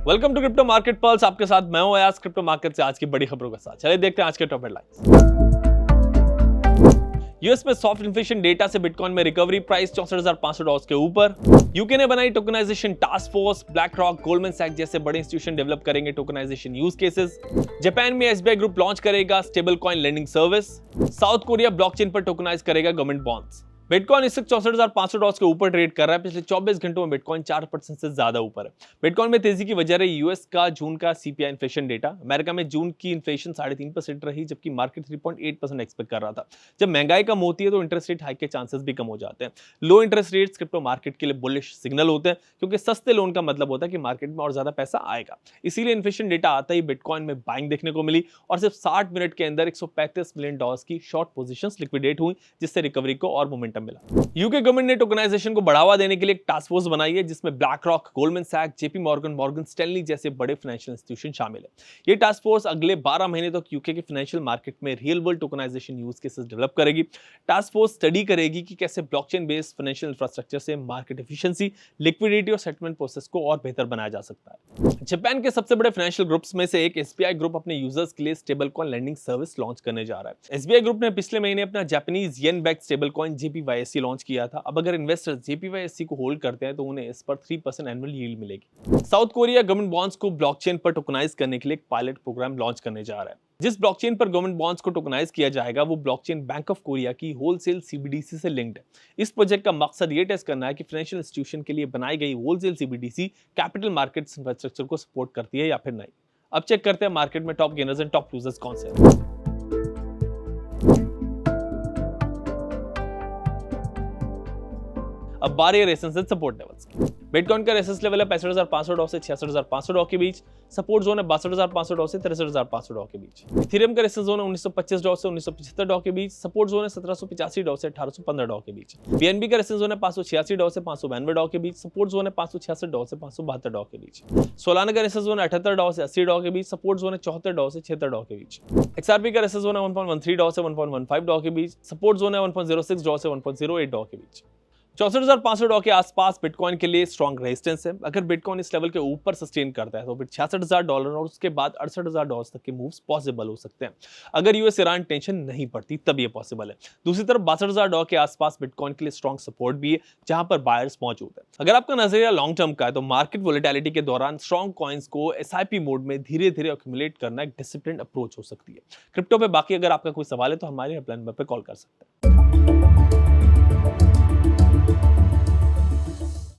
Welcome to crypto market pulse. आपके साथ मैं हूं अयाज, क्रिप्टो मार्केट से आज की बड़ी खबरों के साथ। चलिए देखते हैं आज के टॉप हेडलाइंस। यूएस में सॉफ्ट इन्फ्लेशन डेटा से बिटकॉइन में रिकवरी, प्राइस $64,500 के ऊपर। यूके ने बनाई tokenization task force, Black Rock, Goldman सैक्स जैसे बड़े इंस्टीट्यूशन डेवलप करेंगे टोकनाइजेशन यूज केसेस। जापान में एसबीआई ग्रुप लॉन्च करेगा stable coin lending service. South Korea blockchain पर टोकनाइज करेगा गवर्नमेंट बॉन्ड्स। बिटकॉइन इस वक्त $64,500 के ऊपर ट्रेड कर रहा है। पिछले 24 घंटों में बिटकॉइन 4% से ज्यादा ऊपर है। बिटकॉइन में तेजी की वजह रही यूएस का जून का सीपीआई इन्फ्लेशन डेटा। अमेरिका में जून की इन्फ्लेशन 3.5% रही, जबकि मार्केट 3.8% एक्सपेक्ट कर रहा था। जब महंगाई कम होती है तो इंटरेस्ट रेट हाइक के चांसेस भी कम हो जाते हैं। लो इंटरेस्ट रेट्स क्रिप्टो मार्केट के लिए बुलिश सिग्नल होते हैं, क्योंकि सस्ते लोन का मतलब होता है कि मार्केट में और ज्यादा पैसा आएगा। इसीलिए इन्फ्लेशन डेटा आता ही बिटकॉइन में बाइंग देखने को मिली और सिर्फ 60 मिनट के अंदर $135 मिलियन की शॉर्ट पोजीशंस लिक्विडेट हुई, जिससे रिकवरी को और मोमेंटम मिला। यूके गवर्नमेंट ने टोकनाइजेशन को बढ़ावा देने के लिए एक टास्क फोर्स बनाई है, जिसमें ब्लैक रॉक, गोल्डमैन सैक्स, जेपी मॉर्गन, मॉर्गन स्टैनली जैसे बड़े फाइनेंशियल इंस्टीट्यूशन शामिल है। ये टास्क फोर्स अगले 12 महीने तक यूके के फाइनेंशियल मार्केट में real world tokenization use cases develop करेगी। टास्क फोर्स स्टडी करेगी कि कैसे ब्लॉकचेन बेस्ड फाइनेंशियल इंफ्रास्ट्रक्चर से मार्केट एफिशिएंसी, लिक्विडिटी और सेटलमेंट प्रोसेस को और बेहतर बनाया जा सकता है। जापान के सबसे बड़े फाइनेंशियल ग्रुप्स में से एक एसबीआई ग्रुप अपने यूजर्स के लिए stable coin lending service launch करने जा रहा है। एसबीआई ग्रुप ने पिछले महीने अपना Japanese yen backed stable coin JPYSC launch किया था। अब अगर इन्वेस्टर्स जेपीवाईएससी को होल्ड करते हैं तो उन्हें इस पर 3% एनुअल यील्ड मिलेगी। साउथ कोरिया गवर्नमेंट बॉन्ड्स को ब्लॉकचेन पर टोकनाइज करने के लिए एक पायलट प्रोग्राम लॉन्च करने जा रहा है। जिस ब्लॉकचेन पर गवर्नमेंट बॉन्ड्स को टोकनाइज किया जाएगा वो ब्लॉकचेन बैंक ऑफ कोरिया की होलसेल सीबीडीसी से लिंक्ड है। इस प्रोजेक्ट का मकसद ये टेस्ट करना है कि फाइनेंशियल इंस्टीट्यूशन के लिए बनाई गई wholesale CBDC capital markets infrastructure को सपोर्ट करती है या फिर नहीं। अब चेक करते हैं मार्केट में top gainers and top losers कौन से हैं। अब बारी है रेजिस्टेंस एंड सपोर्ट लेवल्स की। बिटकॉइन का रेजिस्टेंस लेवल है $65,500 से $66,500 के बीच। सपोर्ट जोन है $62,500 से $63,500 के बीच। इथेरियम का रेजिस्टेंस जोन है $1925 से $1975 के बीच। सपोर्ट जोन है $1785 से $1815 के बीच। बीएनबी का रेजिस्टेंस जोन है $586 से $592 के बीच। सपोर्ट जोन है $566 से $572 के बीच। सोलाना का रेजिस्टेंस जोन है $78 से $80 के बीच। सपोर्ट जोन है $74 से $76 के बीच। एक्सआरपी का रेजिस्टेंस जोन है $1.13 से $1.15 के बीच। सपोर्ट जोन है $1.06 से $1.08 के बीच। $64,500 के आसपास बिटकॉइन के लिए स्ट्रॉन्ग रेजिस्टेंस है। अगर बिटकॉइन इस लेवल के ऊपर सस्टेन करता है तो फिर $66,000 और उसके बाद $68,000 तक के मूव्स पॉसिबल हो सकते हैं। अगर यूएस ईरान टेंशन नहीं पड़ती तब ये पॉसिबल है। दूसरी तरफ $62,000 के आसपास बिटकॉइन के लिए स्ट्रॉन्ग सपोर्ट भी है, जहां पर बायर्स मौजूद है। अगर आपका नजरिया लॉन्ग टर्म का है तो मार्केट वोलेटिलिटी के दौरान स्ट्रॉन्ग कॉइन्स को एसआईपी मोड में धीरे धीरे एक्यूमुलेट करना एक डिसिप्लिन अप्रोच हो सकती है। क्रिप्टो पे बाकी अगर आपका कोई सवाल है तो हमारे हेल्पलाइन नंबर पर कॉल कर सकते हैं।